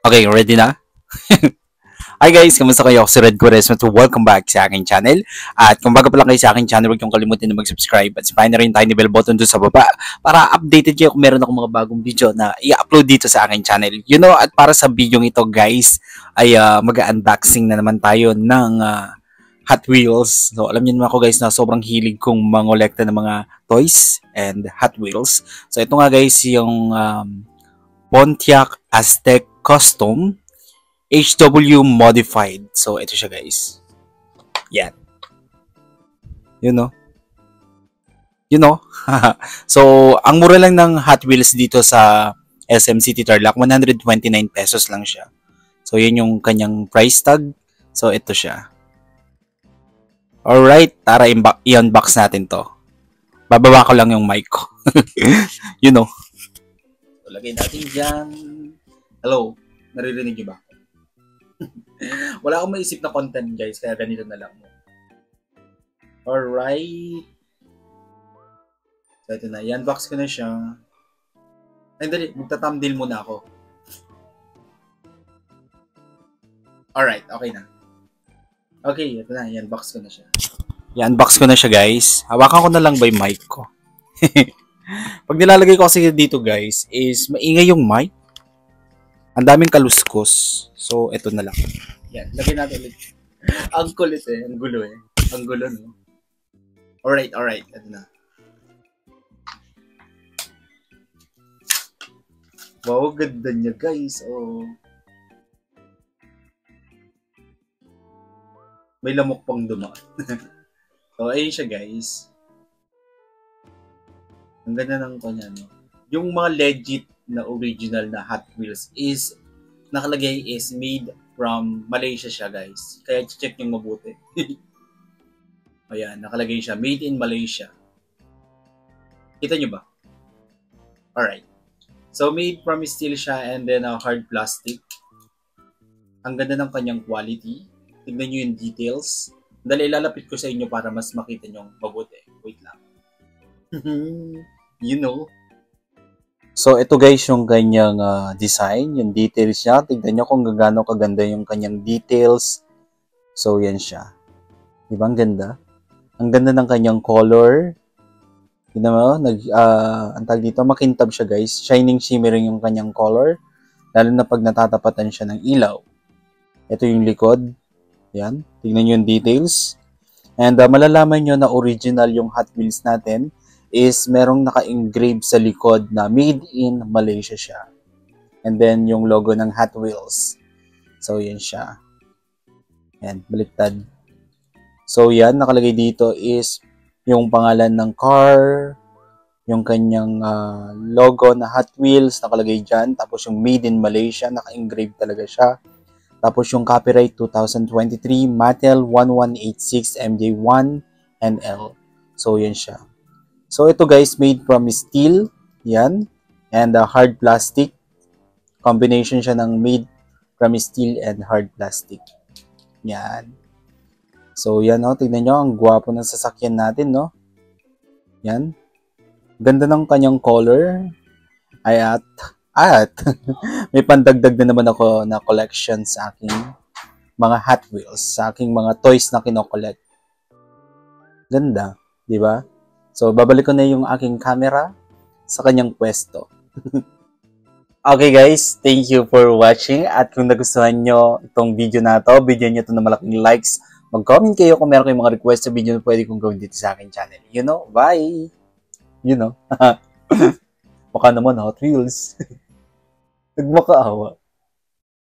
Okay, ready na? Hi guys, kamusta kayo? Ako si Red Quaresma to welcome back sa aking channel. At kung bago pa lang kayo sa aking channel, huwag niyong kalimutan na mag-subscribe at sipahin na rin yung tiny bell button doon sa baba para updated kayo kung meron akong mga bagong video na i-upload dito sa aking channel. At para sa video ito guys, ay mag-unboxing na naman tayo ng Hot Wheels. So alam niyo naman ako guys na sobrang hilig kong mangolekta ng mga toys and Hot Wheels. So ito nga guys yung Pontiac Aztek Custom HW Modified. So, ito siya guys. Yan. So, ang mura lang ng Hot Wheels dito sa SM City Tarlac, 129 pesos lang siya. So, yun yung kanyang price tag. So, ito siya. Alright, tara i-unbox natin to. Bababa ko lang yung mic ko. So, lagay natin dyan. Hello, naririnig niyo ba? Wala akong maisip na content guys, kaya ganito na lang mo. Alright. So ito na, i-unbox ko na siya. Ay, dali, magta-thumbnail muna ako. Alright, okay na. Okay, ito na, i-unbox ko na siya. I-unbox ko na siya guys. Hawakan ko na lang ba yung mic ko? Pag nilalagay ko kasi dito guys, is maingay yung mic. Ang daming kaluskos. So, ito na lang. Yan, lagyan natin ulit. Ang kulit eh. Ang gulo eh. Ang gulo, no? Alright. Ito na. Wow, ganda niya, guys. Oh. May lamok pang dumaan. So, ayun siya, guys. Ang ganda ng kanya, no? Yung mga legit na original na Hot Wheels is nakalagay is made from Malaysia siya guys. Kaya check nyo mabuti. Ayan, nakalagay siya. Made in Malaysia. Kita nyo ba? Alright. So, made from steel siya and then hard plastic. Ang ganda ng kanyang quality. Tignan nyo yung details. Dali, ilalapit ko sa inyo para mas makita nyo mabuti. Wait lang. So, ito guys yung kanyang design, yung details niya. Tignan nyo kung gaano kaganda yung kanyang details. So, yan siya. Diba? Ang ganda. Ang ganda ng kanyang color. Tignan mo, ang tag dito, makintab siya guys. Shining, shimmering yung kanyang color. Lalo na pag natatapatan siya ng ilaw. Ito yung likod. Yan. Tignan nyo yung details. And malalaman nyo na original yung Hot Wheels natin is merong naka-engrave sa likod na made in Malaysia siya. And then, yung logo ng Hot Wheels. So, yan siya. Yan, baliktad. So, yan, nakalagay dito is yung pangalan ng car, yung kanyang logo na Hot Wheels, nakalagay dyan. Tapos, yung made in Malaysia, naka-engrave talaga siya. Tapos, yung copyright 2023, Mattel 1186 MJ1 and L. So, yan siya. So, ito guys, made from steel. Yan. And hard plastic. Combination siya ng made from steel and hard plastic. Yan. So, yan o. Tignan nyo. Ang gwapo ng sasakyan natin, no? Yan. Ganda ng kanyang color. At may pandagdag na naman ako na collection sa aking mga Hot Wheels. Sa aking mga toys na kinokollect. Ganda. Diba? So, babalik ko na yung aking camera sa kanyang pwesto. Okay guys, thank you for watching. At kung nagustuhan nyo itong video na to, bigyan nyo ito ng malaking likes. Mag-comment kayo kung meron kayong mga request sa video na pwede kong gawin dito sa aking channel. Bye! Mukha naman Hot Wheels. Nagmakaawa.